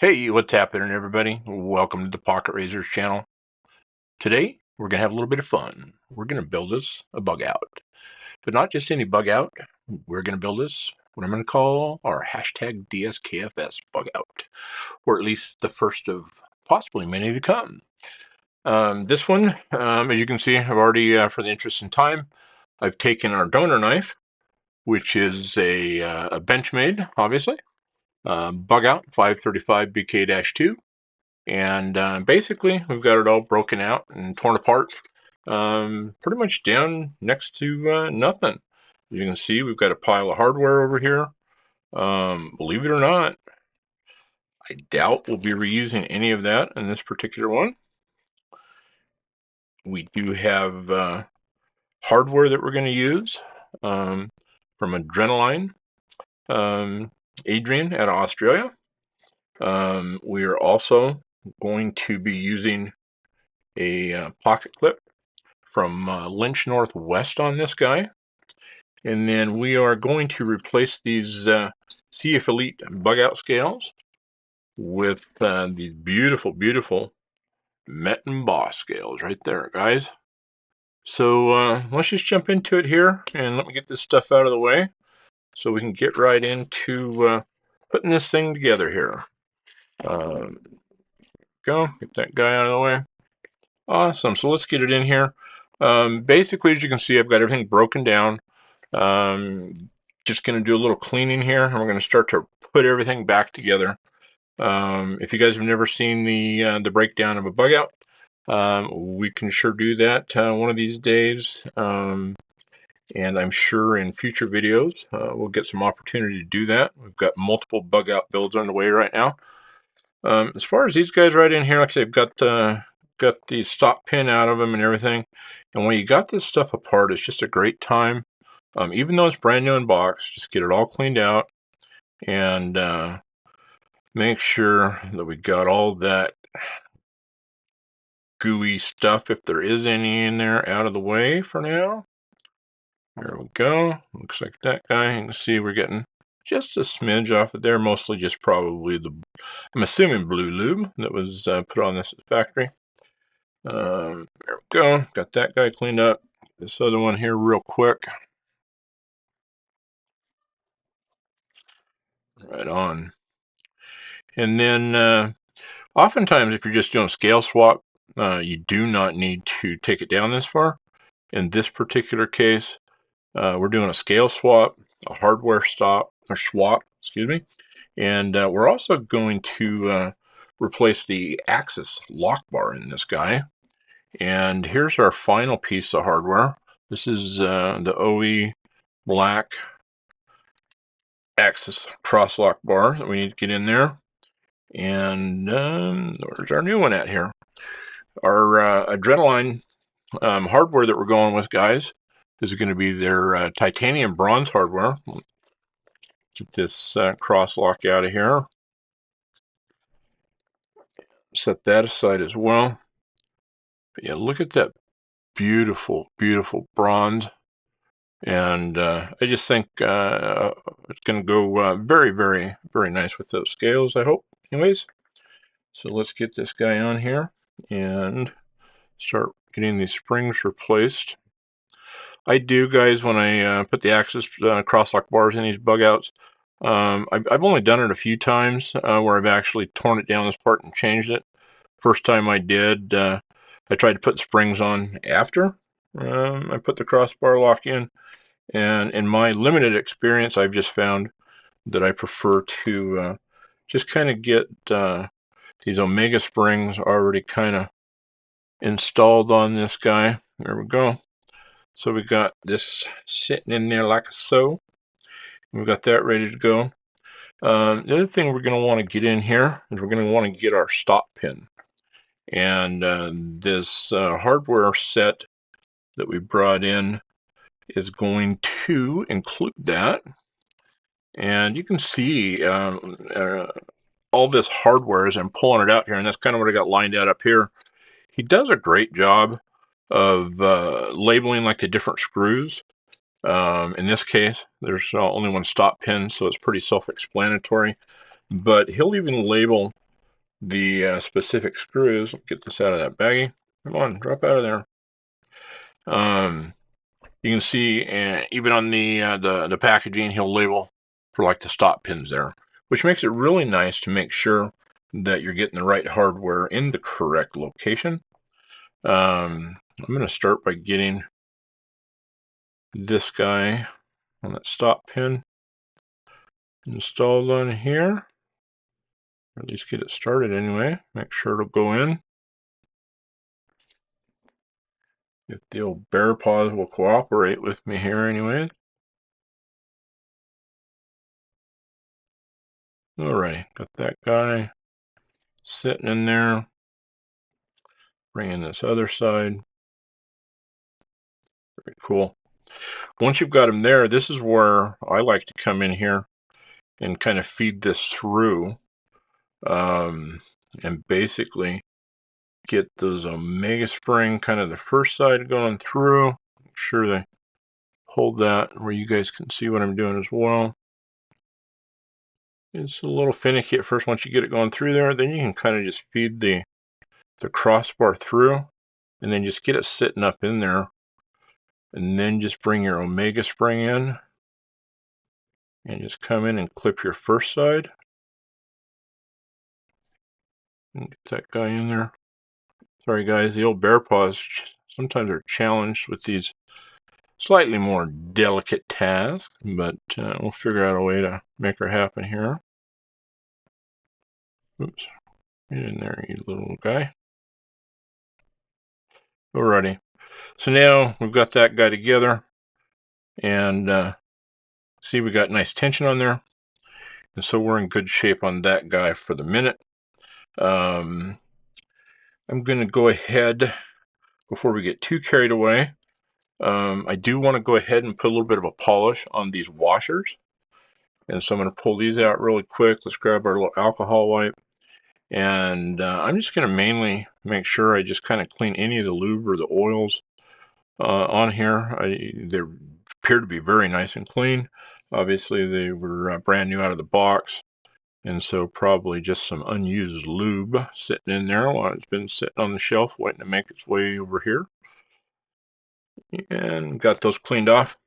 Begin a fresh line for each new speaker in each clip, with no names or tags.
Hey, what's happening, everybody? Welcome to the Pocket Razors channel. Today, we're going to have a little bit of fun. We're going to build us a bug out. But not just any bug out. We're going to build us what I'm going to call our hashtag DSKFS bug out. Or at least the first of possibly many to come. This one, as you can see, I've already, for the interest in time, I've taken our donor knife, which is a Benchmade, obviously. Bug out 535 BK-2. And basically, we've got it all broken out and torn apart, pretty much down next to nothing. As you can see, we've got a pile of hardware over here. Believe it or not, I doubt we'll be reusing any of that in this particular one. We do have hardware that we're going to use from Adrenaline, Adrian out of Australia. We are also going to be using a pocket clip from Lynch Northwest on this guy. And then we are going to replace these CF Elite bug out scales with these beautiful, beautiful MetonBoss scales right there, guys. So let's just jump into it here and let me get this stuff out of the way so we can get right into putting this thing together here. Go, get that guy out of the way. Awesome, so let's get it in here. Basically, as you can see, I've got everything broken down. Just going to do a little cleaning here, and we're going to start to put everything back together. If you guys have never seen the breakdown of a bug out, we can sure do that one of these days. And I'm sure in future videos we'll get some opportunity to do that. We've got multiple bug out builds underway right now. As far as these guys right in here, like I said, I've got the stop pin out of them and everything. And when you got this stuff apart, it's just a great time. Even though it's brand new in box, just get it all cleaned out and make sure that we got all that gooey stuff, if there is any in there, out of the way for now. There we go. Looks like that guy. You can see we're getting just a smidge off of there, mostly just probably I'm assuming blue lube that was put on this at the factory. There we go. Got that guy cleaned up. This other one here real quick. Right on. And then oftentimes if you're just doing a scale swap, you do not need to take it down this far. In this particular case, we're doing a scale swap, a hardware swap, excuse me. And we're also going to replace the axis lock bar in this guy. And here's our final piece of hardware. This is the OE black axis cross lock bar that we need to get in there. And where's our new one at here? Our Adrenaline hardware that we're going with, guys, is going to be their titanium bronze hardware. Get this cross lock out of here. Set that aside as well. But yeah, look at that beautiful, beautiful bronze. And I just think it's going to go very, very, very nice with those scales, I hope. Anyways, so let's get this guy on here and start getting these springs replaced. I do, guys, when I put the axis crosslock bars in these bug outs, I've only done it a few times where I've actually torn it down this part and changed it. First time I did, I tried to put springs on after I put the crossbar lock in. And in my limited experience, I've just found that I prefer to just kind of get these Omega springs already kind of installed on this guy. There we go. So we got this sitting in there like so. We've got that ready to go. The other thing we're going to want to get in here is we're going to want to get our stop pin. And this hardware set that we brought in is going to include that. And you can see all this hardware as I'm pulling it out here, and that's kind of what I got lined out up here. He does a great job of labeling like the different screws. In this case, there's only one stop pin, so it's pretty self-explanatory. But he'll even label the specific screws. Get this out of that baggie. Come on, drop out of there. You can see even on the packaging, he'll label for like the stop pins there, which makes it really nice to make sure that you're getting the right hardware in the correct location. I'm going to start by getting this guy on that stop pin installed on here, or at least get it started anyway. Make sure it'll go in. If the old bear paws will cooperate with me here anyway. Alrighty, got that guy sitting in there. Bring in this other side. Very cool. Once you've got them there, this is where I like to come in here and kind of feed this through, and basically get those omega spring, kind of the first side going through. Make sure they hold that where you guys can see what I'm doing as well. It's a little finicky at first. Once you get it going through there, then you can kind of just feed the crossbar through, and then just get it sitting up in there, and then just bring your omega spring in, and just come in and clip your first side. And get that guy in there. Sorry guys, the old bear paws sometimes are challenged with these slightly more delicate tasks, but we'll figure out a way to make her happen here. Oops, get in there, you little guy. Alrighty, so now we've got that guy together, and see, we got nice tension on there, and so we're in good shape on that guy for the minute. I'm going to go ahead, before we get too carried away, I do want to go ahead and put a little bit of a polish on these washers. And so I'm going to pull these out really quick. Let's grab our little alcohol wipe. And I'm just going to mainly make sure I just kind of clean any of the lube or the oils on here. They appear to be very nice and clean. Obviously, they were brand new out of the box. And so probably just some unused lube sitting in there while it's been sitting on the shelf waiting to make its way over here. And got those cleaned off.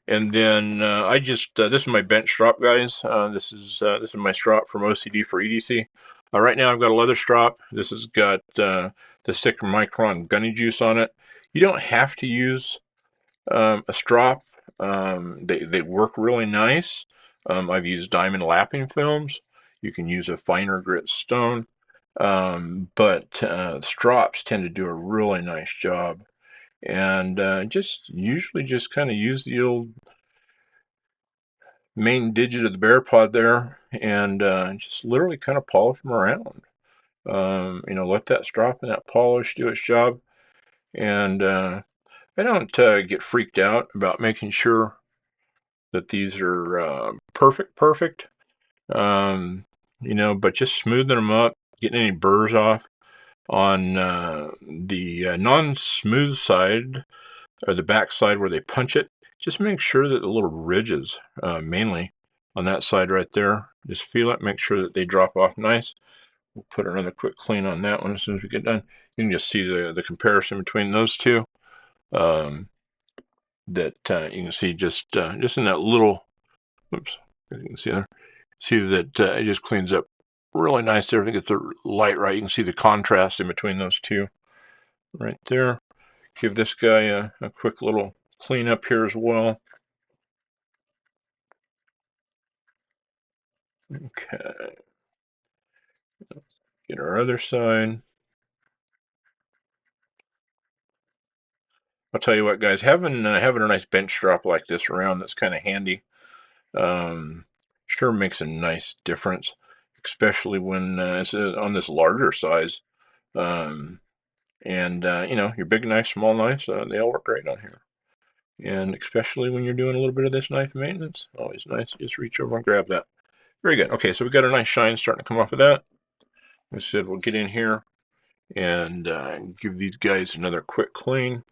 And then I just this is my bench strop, guys. This is my strop from OCD for EDC. Right now I've got a leather strop. This has got the 6 micron gunny juice on it. You don't have to use a strop. They work really nice. I've used diamond lapping films. You can use a finer grit stone, but strops tend to do a really nice job. And just usually just kind of use the old main digit of the bear pod there, and just literally kind of polish them around. Let that strop and that polish do its job. And I don't get freaked out about making sure that these are perfect. But just smoothing them up, getting any burrs off on the non-smooth side, or the back side where they punch it. Just make sure that the little ridges, mainly on that side right there, just feel it, make sure that they drop off nice. We'll put another quick clean on that one as soon as we get done. You can just see the comparison between those two. That you can see just in that little, oops, you can see there. See that it just cleans up really nice there. If you get the light right, you can see the contrast in between those two right there. Give this guy a quick little clean up here as well. Okay. Get our other side. I'll tell you what, guys, having a nice bench strap like this around that's kind of handy sure makes a nice difference, especially when it's on this larger size. Your big knife, small knives, they all work great on here. And especially when you're doing a little bit of this knife maintenance, always nice to just reach over and grab that. Very good. Okay, so we've got a nice shine starting to come off of that. I said we'll get in here and give these guys another quick clean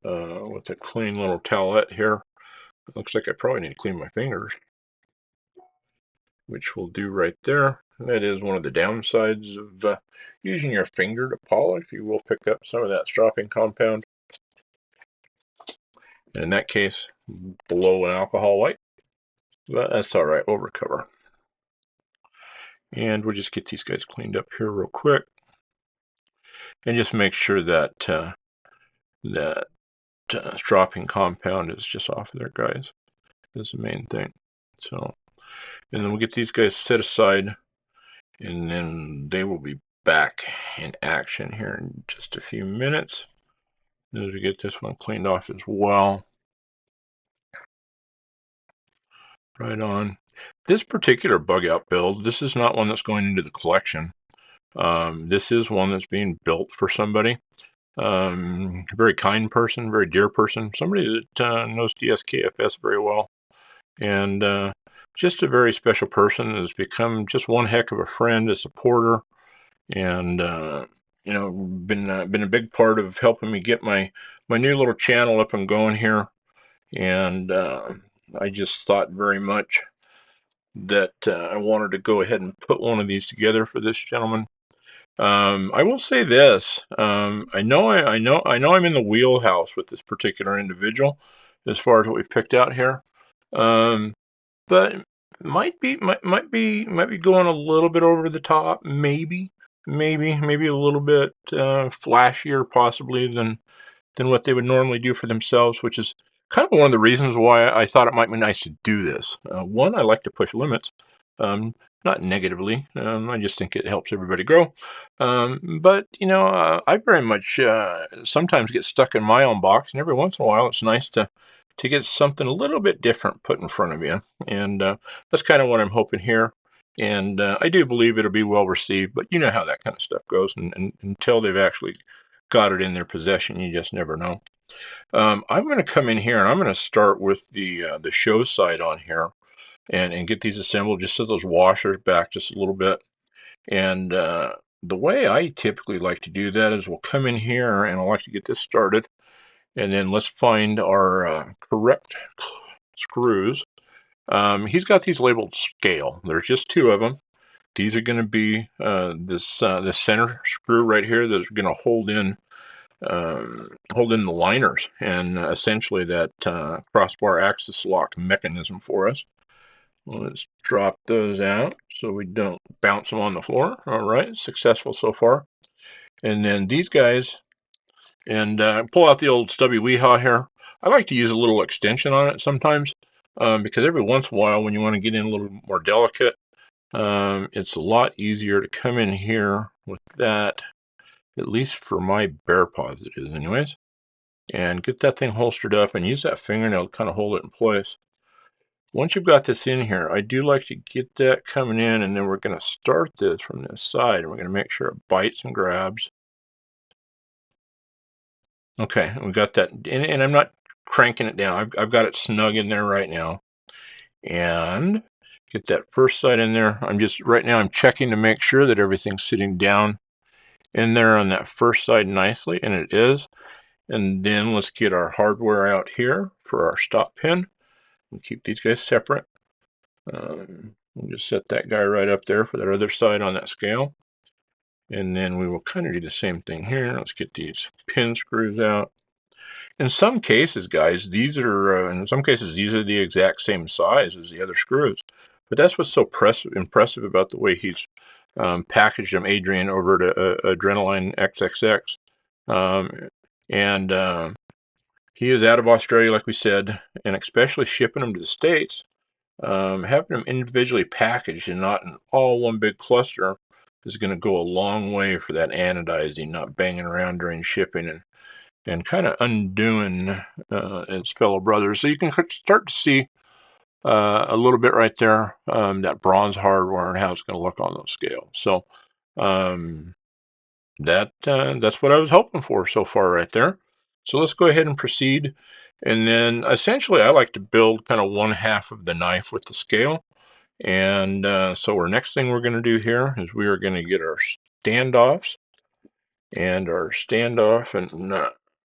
with a clean little towelette here. It looks like I probably need to clean my fingers, which we'll do right there. That is one of the downsides of using your finger to polish. You will pick up some of that stropping compound. And in that case, below an alcohol wipe. But that's all right. We'll recover. And we'll just get these guys cleaned up here real quick. And just make sure that stropping compound is just off of there, guys. That's the main thing. So, and then we'll get these guys set aside, and then they will be back in action here in just a few minutes. As we get this one cleaned off as well. Right on. This particular bug out build, this is not one that's going into the collection. This is one that's being built for somebody. A very kind person, very dear person, somebody that knows DSKFS very well. And just a very special person has become just one heck of a friend, a supporter, and you know, been a big part of helping me get my new little channel up and going here. And I just thought very much that I wanted to go ahead and put one of these together for this gentleman. I will say this: I know I'm in the wheelhouse with this particular individual as far as what we've picked out here. But might be going a little bit over the top, maybe a little bit flashier possibly than what they would normally do for themselves, which is kind of one of the reasons why I thought it might be nice to do this. One, I like to push limits, not negatively. I just think it helps everybody grow. But you know, I very much sometimes get stuck in my own box, and every once in a while, it's nice to get something a little bit different put in front of you, and that's kind of what I'm hoping here. And I do believe it'll be well received, but you know how that kind of stuff goes, and until they've actually got it in their possession, you just never know. I'm going to come in here and I'm going to start with the show side on here, and get these assembled. Just set those washers back just a little bit. And the way I typically like to do that is we'll come in here and I like to get this started, and then let's find our correct screws. He's got these labeled scale. There's just two of them. These are going to be this center screw right here that's going to hold in the liners, and essentially that crossbar axis lock mechanism for us. Let's drop those out so we don't bounce them on the floor. All right, successful so far. And then these guys, and pull out the old stubby weehaw here. I like to use a little extension on it sometimes, because every once in a while when you want to get in a little more delicate, it's a lot easier to come in here with that, at least for my bear paws it is anyways, and get that thing holstered up and use that fingernail to kind of hold it in place. Once you've got this in here, I do like to get that coming in, and then we're going to start this from this side, and we're going to make sure it bites and grabs. Okay, we got that, and I'm not cranking it down. I've got it snug in there right now. And get that first side in there. Right now I'm checking to make sure that everything's sitting down in there on that first side nicely, and it is. And then let's get our hardware out here for our stop pin. We'll keep these guys separate. We'll just set that guy right up there for that other side on that scale. And then we will kind of do the same thing here. Let's get these pin screws out. In some cases, guys, these are the exact same size as the other screws. But that's what's so impressive about the way he's packaged them, Adrian, over to XxXAdrenalinxxx. And he is out of Australia, like we said, and especially shipping them to the States, having them individually packaged and not in all one big cluster is going to go a long way for that anodizing, not banging around during shipping and kind of undoing its fellow brothers. So you can start to see a little bit right there, that bronze hardware and how it's going to look on those scales. So that's what I was hoping for so far right there. So let's go ahead and proceed. And then essentially I like to build kind of one half of the knife with the scale. And so our next thing we're going to do here is we are going to get our standoffs and our standoff and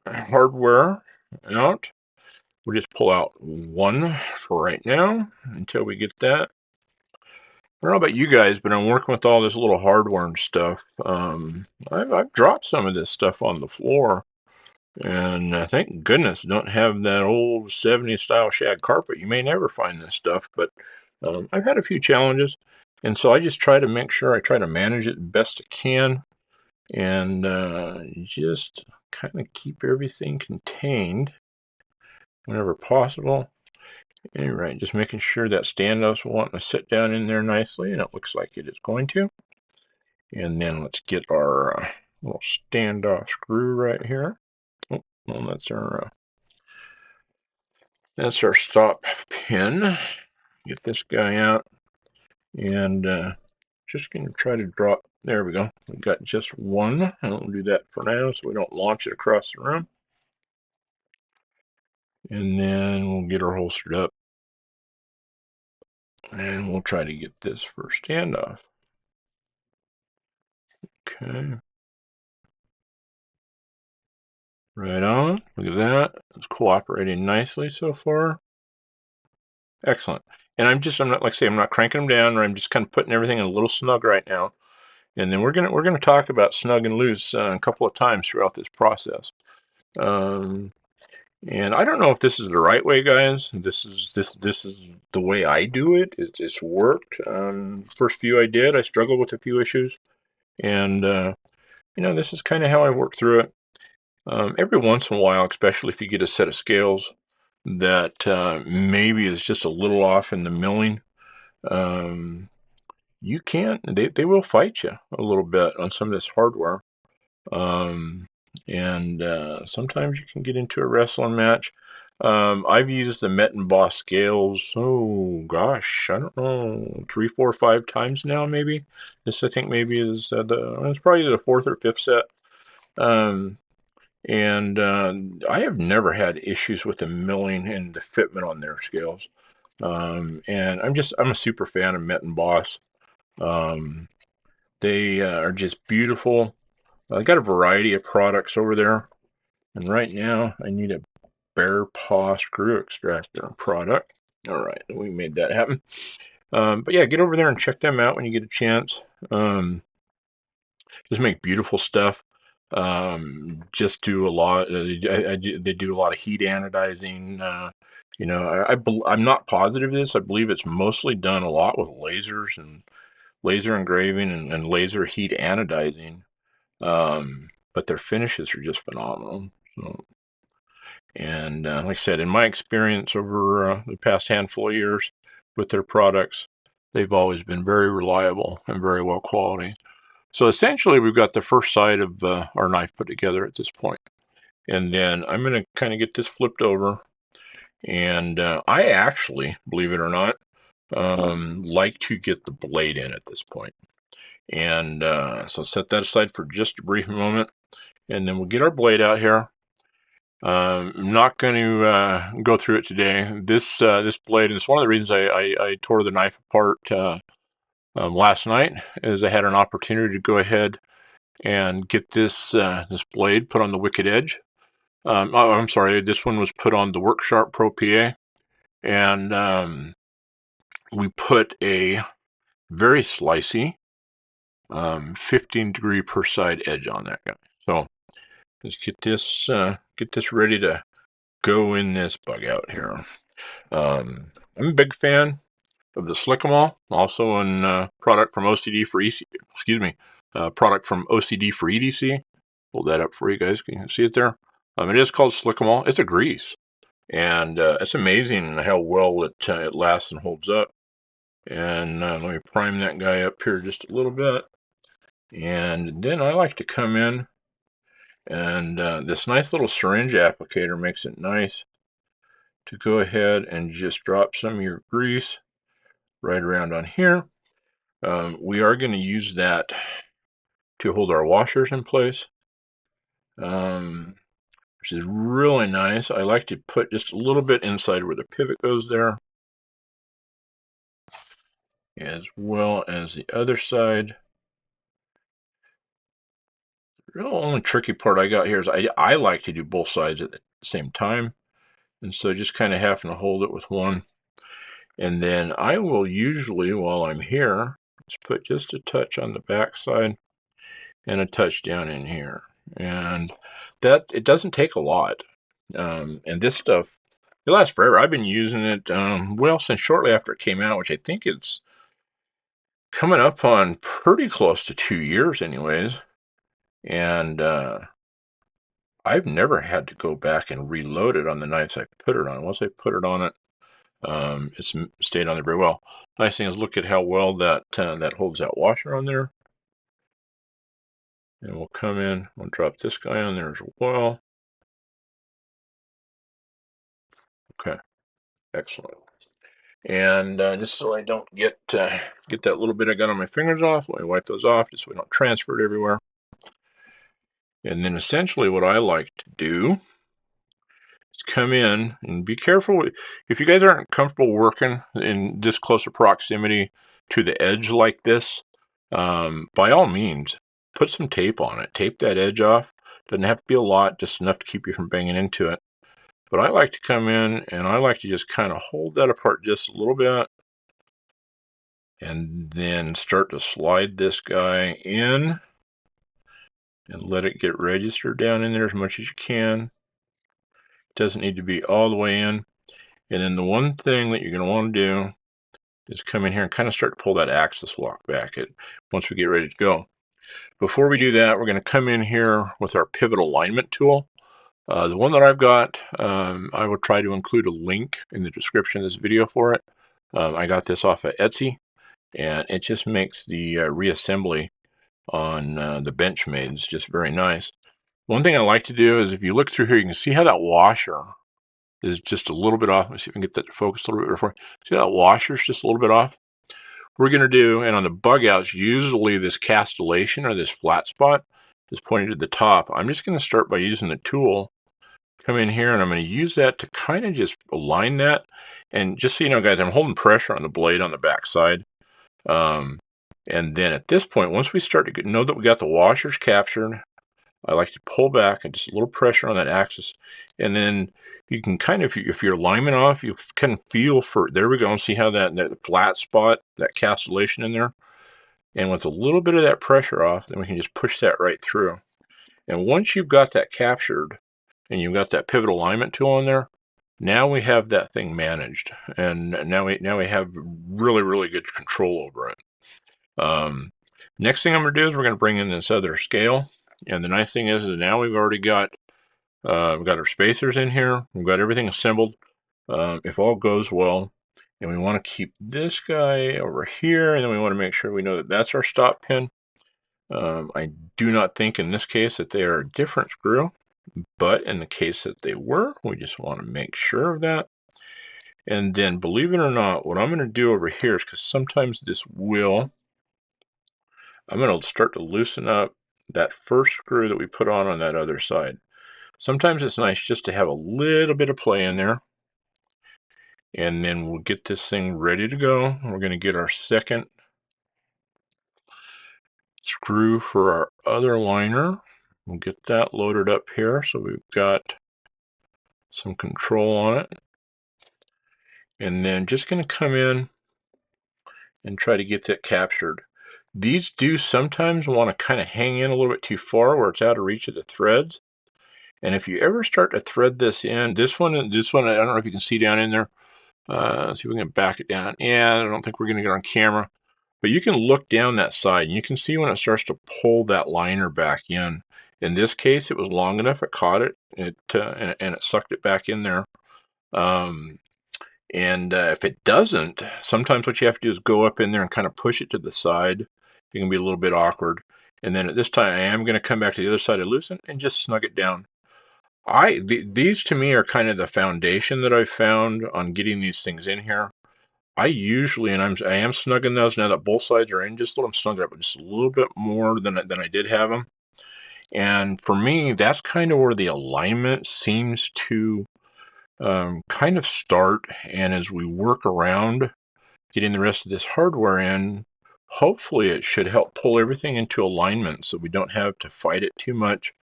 hardware out. We'll just pull out one for right now until we get that. don't know about you guys, but I'm working with all this little hardware and stuff. I've dropped some of this stuff on the floor, and thank goodness don't have that old 70s style shag carpet. You may never find this stuff, but I've had a few challenges, and so I just try to make sure I try to manage it best I can, and just kind of keep everything contained whenever possible. Alright, just making sure that standoff's wanting to sit down in there nicely, and it looks like it is going to. And then let's get our little standoff screw right here. Oh, well, that's our stop pin. Get this guy out, and just gonna try to drop. There we go. We got just one. I'll do that for now, so we don't launch it across the room. And then we'll get her holstered up, and we'll try to get this for standoff. Okay. Right on. Look at that. It's cooperating nicely so far. Excellent. And I'm not, like I say, I'm not cranking them down, or I'm just kind of putting everything in a little snug right now. And then we're gonna talk about snug and loose a couple of times throughout this process. And I don't know if this is the right way, guys. This is the way I do it. It's worked. First few I did, I struggled with a few issues, and this is kind of how I work through it. Every once in a while, especially if you get a set of scales that maybe is just a little off in the milling, you can't, they will fight you a little bit on some of this hardware. And sometimes you can get into a wrestling match. I've used the MetonBoss scales, oh gosh, I don't know, 3, 4, 5 times now, maybe. This, I think, maybe is it's probably the 4th or 5th set. And I have never had issues with the milling and the fitment on their scales. And I'm a super fan of MetonBoss. They are just beautiful. I got a variety of products over there, and right now I need a bear paw screw extractor product. All right, we made that happen. But yeah, get over there and check them out when you get a chance. Just make beautiful stuff. Just do a lot. They do a lot of heat anodizing. I'm not positive of this. I believe it's mostly done a lot with lasers and laser engraving and laser heat anodizing. But their finishes are just phenomenal. So, and like I said, in my experience over the past handful of years with their products, they've always been very reliable and very well quality. So essentially, we've got the first side of our knife put together at this point. And then I'm going to kind of get this flipped over. And I actually, believe it or not, like to get the blade in at this point. And so set that aside for just a brief moment. And then we'll get our blade out here. I'm not going to go through it today. This blade, and it's one of the reasons I tore the knife apart last night, is I had an opportunity to go ahead and get this blade put on the Wicked Edge. I'm sorry, this one was put on the Worksharp Pro PA, and we put a very slicey 15 degree per side edge on that guy. So let's get this ready to go in this bug out here. I'm a big fan of the Slick'em also in product from OCD for EC. Excuse me, product from OCD for EDC. Pull that up for you guys. Can you see it there? It is called Slick'em. It's a grease, and it's amazing how well it lasts and holds up. And let me prime that guy up here just a little bit, and then I like to come in, and this nice little syringe applicator makes it nice to go ahead and just drop some of your grease right around on here. We are going to use that to hold our washers in place, which is really nice. I like to put just a little bit inside where the pivot goes there, as well as the other side. The real only tricky part I got here is I like to do both sides at the same time, and so just kind of having to hold it with one. And then I will usually, while I'm here, just put just a touch on the back side and a touch down in here. And that, it doesn't take a lot. And this stuff, it lasts forever. I've been using it, well, since shortly after it came out, which I think it's coming up on pretty close to 2 years anyways. And I've never had to go back and reload it on the knives I put it on. Once I put it on it, it's stayed on there very well. Nice thing is, look at how well that that holds that washer on there. And we'll come in, we'll drop this guy on there as well. Okay, excellent. And just so I don't get that little bit I got on my fingers off, let me wipe those off just so we don't transfer it everywhere. And then essentially what I like to do is come in and be careful. If you guys aren't comfortable working in this closer proximity to the edge like this, by all means, put some tape on it. Tape that edge off. Doesn't have to be a lot, just enough to keep you from banging into it. But I like to come in and I like to just kind of hold that apart just a little bit and then start to slide this guy in and let it get registered down in there as much as you can. It doesn't need to be all the way in. And then the one thing that you're going to want to do is come in here and kind of start to pull that axis lock back once we get ready to go. Before we do that, we're going to come in here with our pivot alignment tool. The one that I've got, I will try to include a link in the description of this video for it. I got this off of Etsy, and it just makes the reassembly on the Benchmade just very nice. One thing I like to do is, if you look through here, you can see how that washer is just a little bit off. Let's see if we can get that to focus a little bit before. See how that washer's just a little bit off? We're going to do, and on the bug outs, usually this castellation or this flat spot is pointed to the top. I'm just going to start by using the tool, come in here, and I'm going to use that to kind of just align that. And just so you know, guys, I'm holding pressure on the blade on the back side. And then at this point, once we start to know that we got the washers captured, I like to pull back and just a little pressure on that axis. And then you can kind of, if your alignment off, you kind of feel for, there we go, and see how that flat spot, that castellation in there. And with a little bit of that pressure off, then we can just push that right through. And once you've got that captured and you've got that pivot alignment tool in there, now we have that thing managed. And now we have really, really good control over it. Next thing I'm going to do is we're going to bring in this other scale. And the nice thing is that now we've already got we've got our spacers in here. We've got everything assembled. If all goes well, and we want to keep this guy over here, and then we want to make sure we know that that's our stop pin. I do not think in this case that they are a different screw, but in the case that they were, we just want to make sure of that. And then, believe it or not, what I'm going to do over here is, because sometimes this will, I'm going to start to loosen up that first screw that we put on that other side. Sometimes it's nice just to have a little bit of play in there. And then we'll get this thing ready to go. We're going to get our second screw for our other liner. We'll get that loaded up here so we've got some control on it. And then just going to come in and try to get that captured. These do sometimes want to kind of hang in a little bit too far where it's out of reach of the threads. And if you ever start to thread this in, this one, I don't know if you can see down in there. Let's see if we can back it down. Yeah, I don't think we're going to get on camera. But you can look down that side, and you can see when it starts to pull that liner back in. In this case, it was long enough, it caught it, and it sucked it back in there. If it doesn't, sometimes what you have to do is go up in there and kind of push it to the side. It can be a little bit awkward. And then at this time, I am going to come back to the other side and loosen and just snug it down. These to me are kind of the foundation that I've found on getting these things in here. I usually, and I am snugging those now that both sides are in, just let them snug up just a little bit more than I did have them. And for me, that's kind of where the alignment seems to kind of start. And as we work around getting the rest of this hardware in, hopefully it should help pull everything into alignment so we don't have to fight it too much.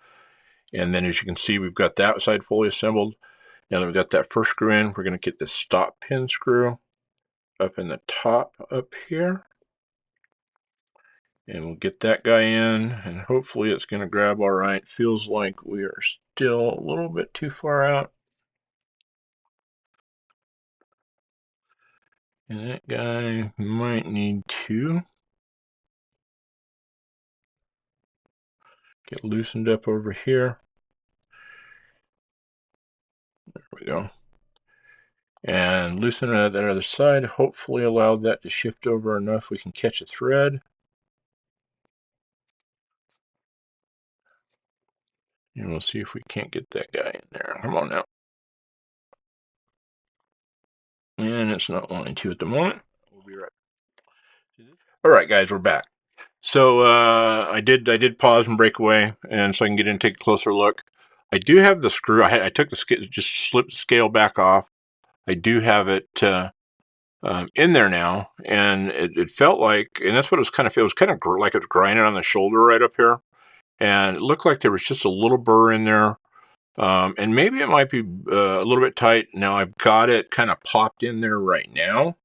And then as you can see, we've got that side fully assembled. Now that we've got that first screw in, we're going to get this stop pin screw. up in the top up here. And we'll get that guy in, and hopefully it's going to grab all right. Feels like we are still a little bit too far out. And that guy might need to get loosened up over here. There we go. And loosen it at that other side. Hopefully allow that to shift over enough we can catch a thread. And we'll see if we can't get that guy in there. Come on now. And it's not wanting to at the moment. We'll be right back. All right, guys, we're back. So I did pause and break away, and so I can get in and take a closer look. I do have the screw. I took the scale, just slipped the scale back off. I do have it in there now, and it felt like, and that's what it was kind of. It was kind of like it was grinding on the shoulder right up here, and it looked like there was just a little burr in there. And maybe it might be a little bit tight. Now I've got it kind of popped in there right now.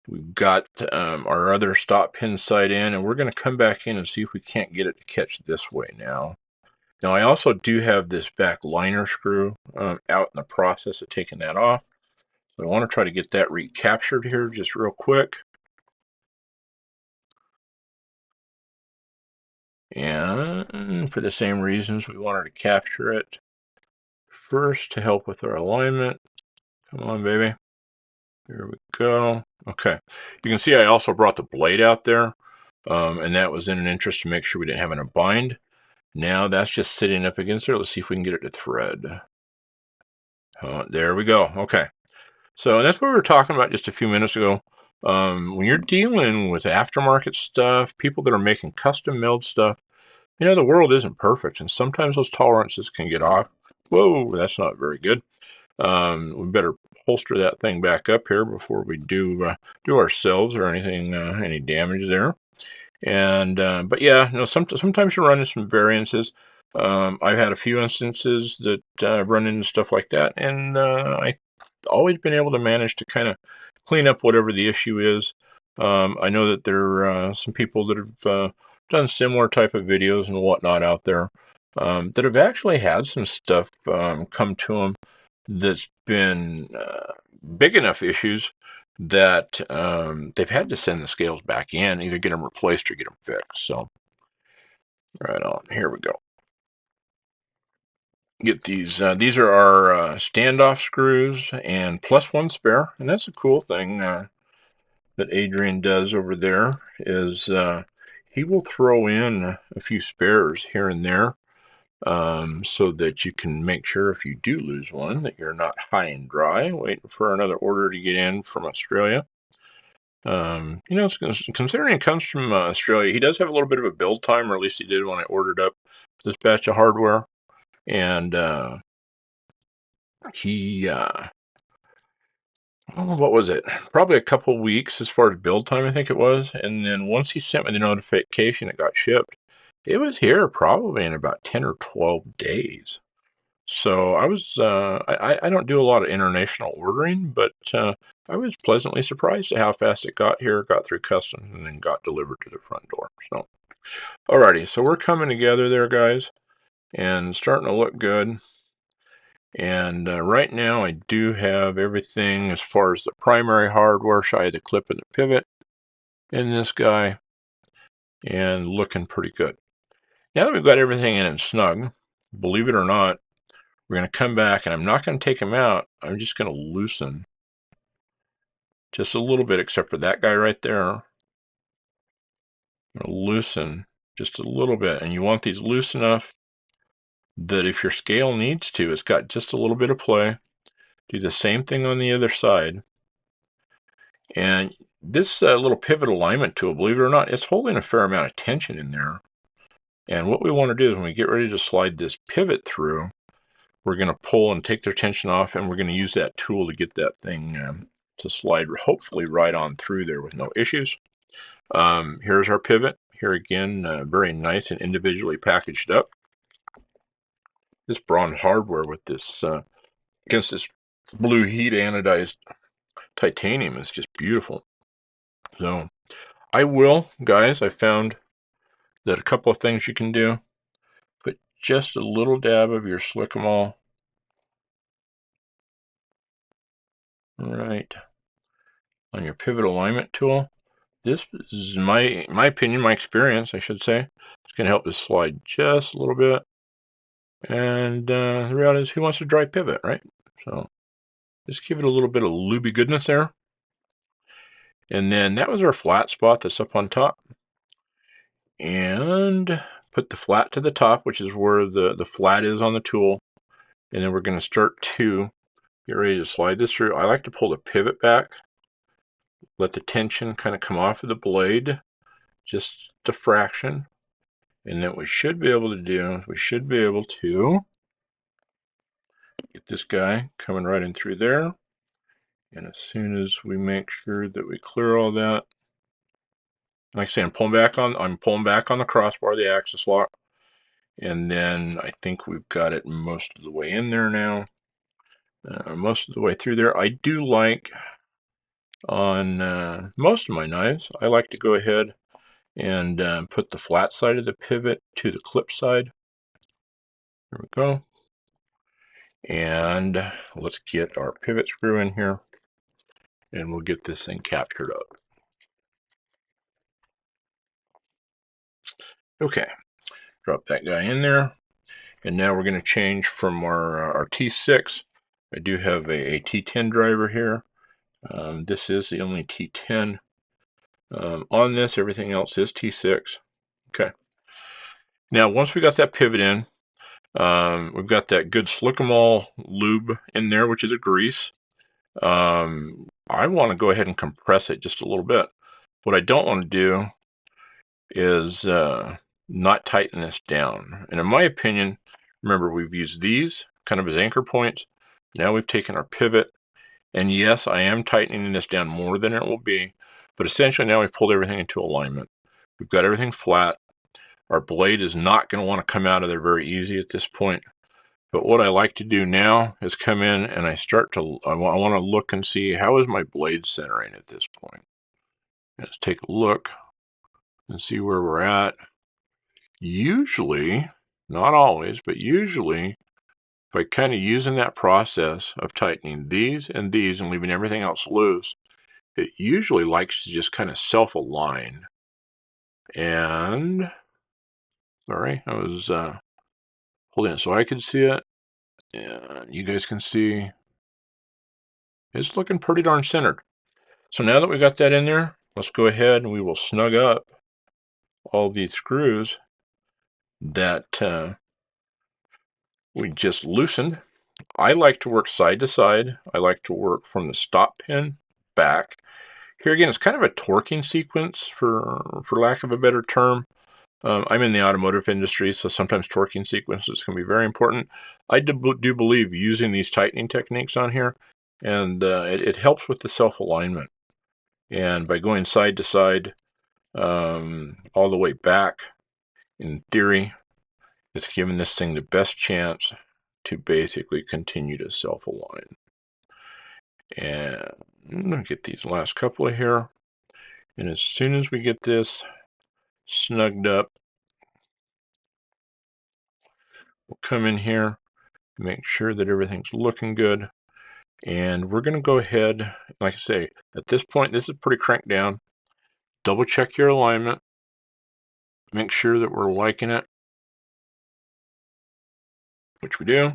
We've got our other stop pin side in, and we're going to come back in and see if we can't get it to catch this way now. Now I also do have this back liner screw out in the process of taking that off. So I want to try to get that recaptured here just real quick. And for the same reasons, we wanted to capture it first to help with our alignment. Come on, baby. There we go. Okay. You can see I also brought the blade out there, and that was in an interest to make sure we didn't have it in a bind. Now that's just sitting up against there. Let's see if we can get it to thread. There we go. Okay. So that's what we were talking about just a few minutes ago. When you're dealing with aftermarket stuff, people that are making custom milled stuff, the world isn't perfect, and sometimes those tolerances can get off. Whoa, that's not very good. We better holster that thing back up here before we do ourselves or anything, any damage there. And but yeah, sometimes you run into some variances. I've had a few instances that I've run into stuff like that, and I've always been able to manage to kind of clean up whatever the issue is. I know that there are some people that have done similar type of videos and whatnot out there that have actually had some stuff come to them that's been big enough issues that they've had to send the scales back in, either get them replaced or get them fixed. So, right on. Here we go. Get these. These are our standoff screws and plus one spare, and that's a cool thing that Adrian does over there. Is he will throw in a few spares here and there, so that you can make sure if you do lose one that you're not high and dry waiting for another order to get in from Australia. Considering it comes from Australia, he does have a little bit of a build time, or at least he did when I ordered up this batch of hardware. And he, what was it? Probably a couple weeks as far as build time, I think it was. And then once he sent me the notification it got shipped, it was here probably in about 10 or 12 days. So I was, I don't do a lot of international ordering, but I was pleasantly surprised at how fast it got here, got through customs, and then got delivered to the front door. So, alrighty, so we're coming together there, guys, and starting to look good. And right now I do have everything as far as the primary hardware, shy of the clip and the pivot in this guy, and looking pretty good. Now that we've got everything in and snug, believe it or not, we're going to come back, and I'm not going to take him out. I'm just going to loosen just a little bit, except for that guy right there. I'm going to loosen just a little bit, and you want these loose enough that if your scale needs to, it's got just a little bit of play. Do the same thing on the other side. And this little pivot alignment tool, believe it or not, it's holding a fair amount of tension in there. And what we want to do is when we get ready to slide this pivot through, we're going to pull and take their tension off, and we're going to use that tool to get that thing to slide hopefully right on through there with no issues. Here's our pivot. Here again, very nice and individually packaged up. This bronze hardware with this against this blue heat anodized titanium is just beautiful. So I will, guys, I found that a couple of things you can do. Put just a little dab of your Slick'em right on your pivot alignment tool. This is my opinion, my experience, I should say. It's going to help this slide just a little bit. And the reality is, who wants a dry pivot, right? So just give it a little bit of lubey goodness there. And then that was our flat spot that's up on top. And put the flat to the top, which is where the flat is on the tool. And then we're going to start to get ready to slide this through. I like to pull the pivot back, let the tension kind of come off of the blade, just a fraction. And then what we should be able to do is we should be able to get this guy coming right in through there. And as soon as we make sure that we clear all that, like I say, I'm pulling back on the crossbar, the axis lock. And then I think we've got it most of the way in there now. Most of the way through there. I do like, on most of my knives, I like to go ahead and put the flat side of the pivot to the clip side. There we go. And let's get our pivot screw in here, and we'll get this thing captured up. Okay, drop that guy in there. And now we're going to change from our T6. I do have a T10 driver here. This is the only T10 on this. Everything else is T6. Okay. Now, once we got that pivot in, we've got that good Slick'em lube in there, which is a grease. I want to go ahead and compress it just a little bit. What I don't want to do is not tighten this down. And in my opinion, remember, we've used these kind of as anchor points. Now we've taken our pivot, and yes, I am tightening this down more than it will be, but essentially now we've pulled everything into alignment. We've got everything flat. Our blade is not going to want to come out of there very easy at this point. But what I like to do now is come in and I want to look and see, how is my blade centering at this point. Let's take a look and see where we're at. Usually, not always, but usually, by kind of using that process of tightening these and leaving everything else loose, it usually likes to just kind of self-align. And, sorry, I was holding it so I could see it, and you guys can see it's looking pretty darn centered. So now that we got that in there, let's go ahead and we will snug up all these screws that we just loosened. I like to work side to side. I like to work from the stop pin back. Here again, it's kind of a torquing sequence, for lack of a better term. I'm in the automotive industry, so sometimes torquing sequences can be very important. I do believe using these tightening techniques on here, and it helps with the self-alignment. And by going side to side, all the way back, in theory, it's giving this thing the best chance to basically continue to self-align. And I'm going to get these last couple of here. And as soon as we get this snugged up, we'll come in here, make sure that everything's looking good. And we're going to go ahead, like I say, at this point, this is pretty cranked down. Double check your alignment. Make sure that we're liking it, which we do.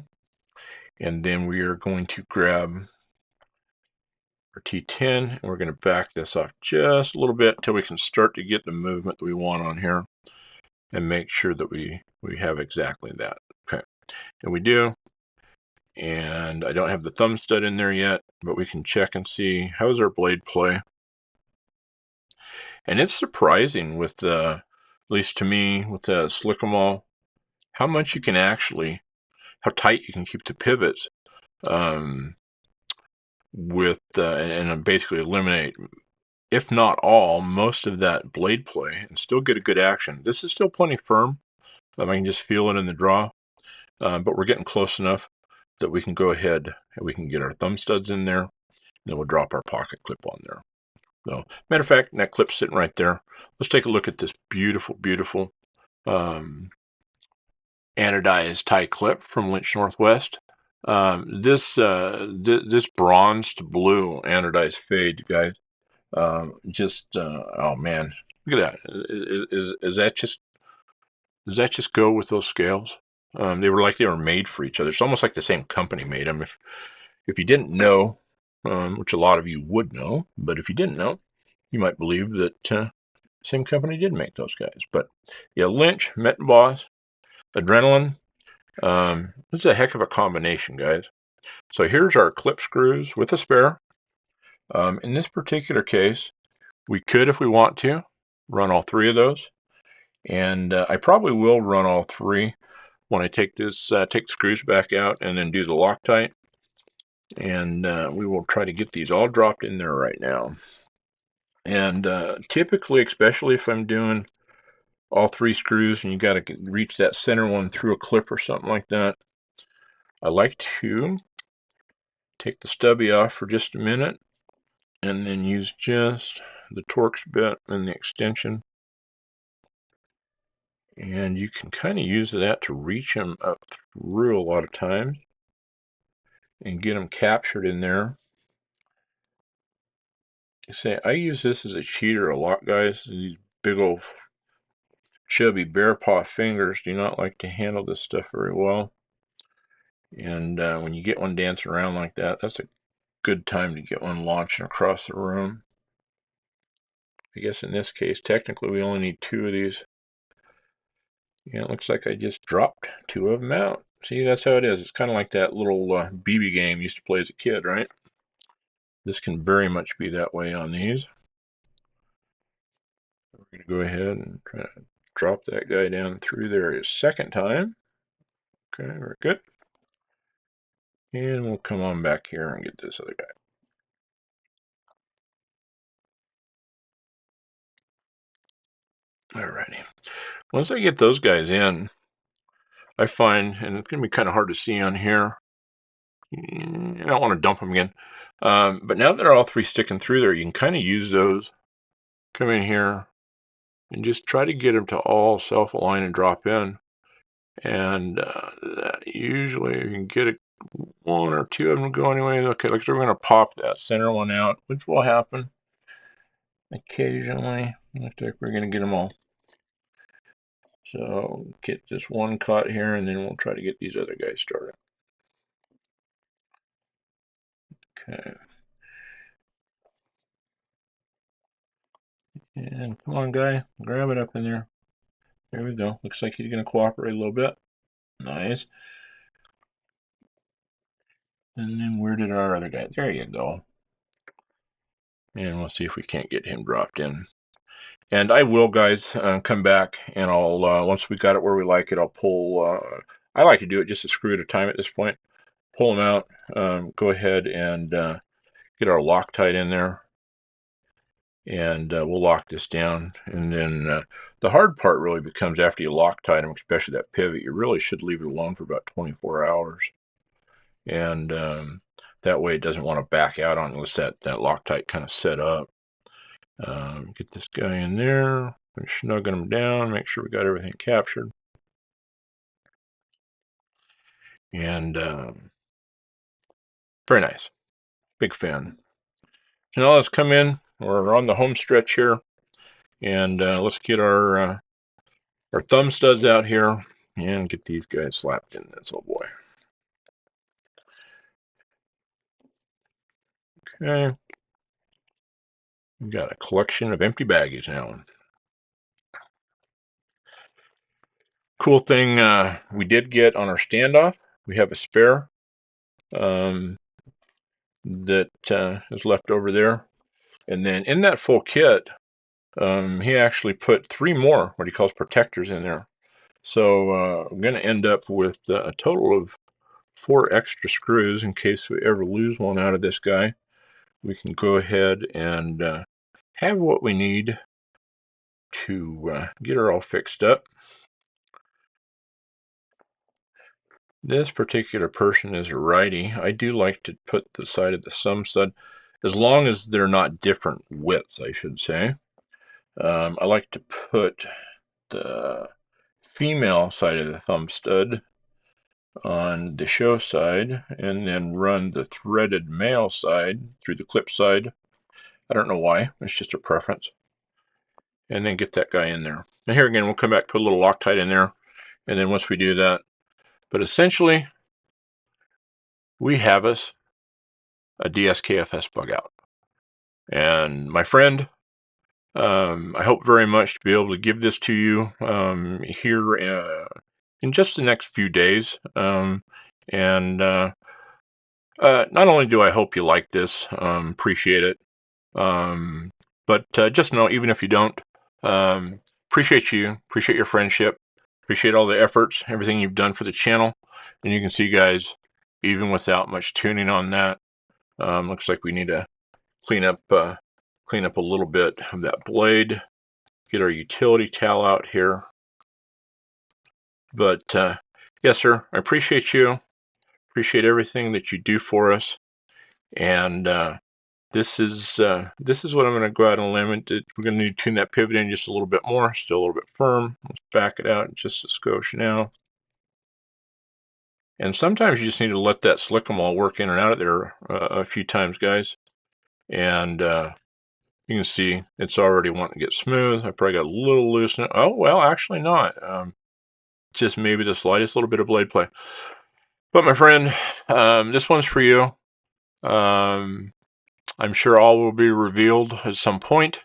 And then we are going to grab our T10, and we're going to back this off just a little bit until we can start to get the movement that we want on here, and make sure that we have exactly that. Okay, and we do. And I don't have the thumb stud in there yet, but we can check and see how's our blade play. And it's surprising with at least to me, with the Slick'em, how much you can actually, how tight you can keep the pivots with and basically eliminate, if not all, most of that blade play, and still get a good action. This is still plenty firm. I can just feel it in the draw, but we're getting close enough that we can go ahead and we can get our thumb studs in there, Then we'll drop our pocket clip on there. So, matter of fact, that clip's sitting right there. Let's take a look at this beautiful, beautiful anodized tie clip from Lynch Northwest. This bronze to blue anodized fade, guys. Oh man, look at that. Is that just, does that just go with those scales? They were made for each other. It's almost like the same company made them. If you didn't know, which a lot of you would know, but if you didn't know, you might believe that same company did make those guys. But yeah, Lynch, MetonBoss, Adrenaline. This is a heck of a combination, guys. So here's our clip screws with a spare. In this particular case, we could, if we want to, run all three of those. And I probably will run all three when I take the screws back out and then do the Loctite. And we will try to get these all dropped in there right now. And typically, especially if I'm doing all three screws and you got to reach that center one through a clip or something like that, I like to take the stubby off for just a minute and then use just the Torx bit and the extension. And you can kind of use that to reach them up through a lot of times and get them captured in there. You say, I use this as a cheater a lot, guys. These big old chubby bear paw fingers do not like to handle this stuff very well. And when you get one dancing around like that, that's a good time to get one launching across the room. I guess in this case, technically, we only need two of these. Yeah, it looks like I just dropped two of them out. See, that's how it is. It's kind of like that little BB game you used to play as a kid, right? This can very much be that way on these. We're going to go ahead and try to drop that guy down through there a second time. Okay, very good. And we'll come on back here and get this other guy. Alrighty. Once I get those guys in, I find, and it's going to be kind of hard to see on here, I don't want to dump them again, but now that they're all three sticking through there, you can kind of use those, come in here, and just try to get them to all self-align and drop in. And usually you can get one or two of them to go anyway. Okay, like we're going to pop that center one out, which will happen occasionally. Looks like we're going to get them all. So get this one caught here, and then we'll try to get these other guys started. Okay. And come on, guy, grab it up in there. There we go. Looks like he's going to cooperate a little bit. Nice. And then where did our other guy? There you go. And we'll see if we can't get him dropped in. And I will, guys, come back and I'll, once we got it where we like it, I'll pull, I like to do it just a screw at a time at this point. Pull them out, go ahead and get our Loctite in there. And we'll lock this down. And then the hard part really becomes after you Loctite them, especially that pivot, you really should leave it alone for about 24 hours. And that way it doesn't want to back out on unless that Loctite kind of set up. Get this guy in there, snugging him down, make sure we got everything captured. And very nice. Big fan. So now let's come in. We're on the home stretch here. And let's get our thumb studs out here and get these guys slapped in this old boy. Okay. We got a collection of empty baggies now. Cool thing we did get on our standoff, we have a spare that is left over there. And then in that full kit, he actually put 3 more, what he calls protectors, in there. So I'm going to end up with a total of 4 extra screws in case we ever lose one out of this guy. We can go ahead and have what we need to get her all fixed up. This particular person is a righty. I do like to put the side of the thumb stud. as long as they're not different widths, I should say. I like to put the female side of the thumb stud on the show side and then run the threaded male side through the clip side. I don't know why, it's just a preference. And then get that guy in there. And here again, we'll come back, put a little Loctite in there, and then once we do that, but essentially, we have us a DSKFS bug out. And my friend, I hope very much to be able to give this to you here in just the next few days. Not only do I hope you like this, appreciate it, but just know, even if you don't, appreciate you, appreciate your friendship, appreciate all the efforts, everything you've done for the channel. And you can see, guys, even without much tuning on that, looks like we need to clean up a little bit of that blade, get our utility towel out here. But yes, sir, I appreciate you, appreciate everything that you do for us. And this is what I'm going to go out on a limb. We're going to need to tune that pivot in just a little bit more, still a little bit firm. Let's back it out just a skosh now. And sometimes you just need to let that slick-em-all work in and out of there a few times, guys. And you can see it's already wanting to get smooth. I probably got a little loose. Oh, well, actually not. Just maybe the slightest little bit of blade play. But my friend, this one's for you. I'm sure all will be revealed at some point.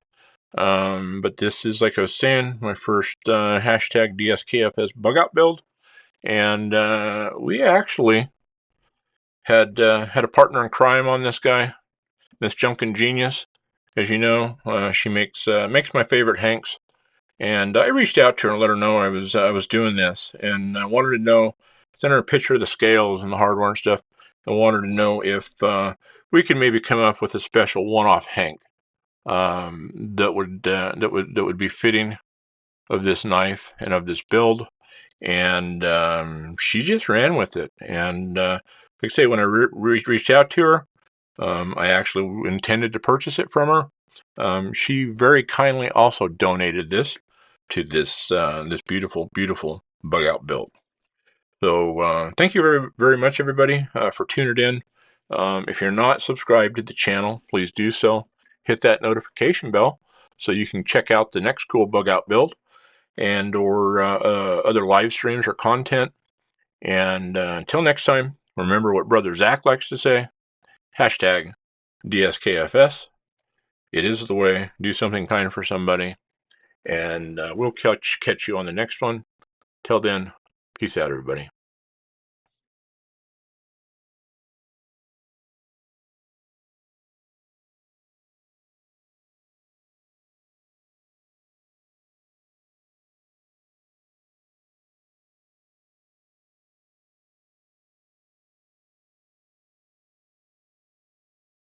But this is, like I was saying, my first hashtag DSKFS bug out build. And we actually had a partner in crime on this guy, Miss Junkin Genius. As you know, she makes my favorite Hanks. And I reached out to her and let her know I was doing this, and I wanted to know, sent her a picture of the scales and the hardware and stuff. I wanted to know if we could maybe come up with a special one-off Hank that would be fitting of this knife and of this build. And she just ran with it. And like I say, when I reached out to her, I actually intended to purchase it from her. She very kindly also donated this to this beautiful bug out build. So thank you very, very much, everybody, for tuning in. If you're not subscribed to the channel, please do so. Hit that notification bell so you can check out the next cool bug out build and or other live streams or content. And until next time, remember what Brother Zach likes to say, hashtag DSKFS. It is the way. Do something kind for somebody. And we'll catch you on the next one. Till then, peace out, everybody.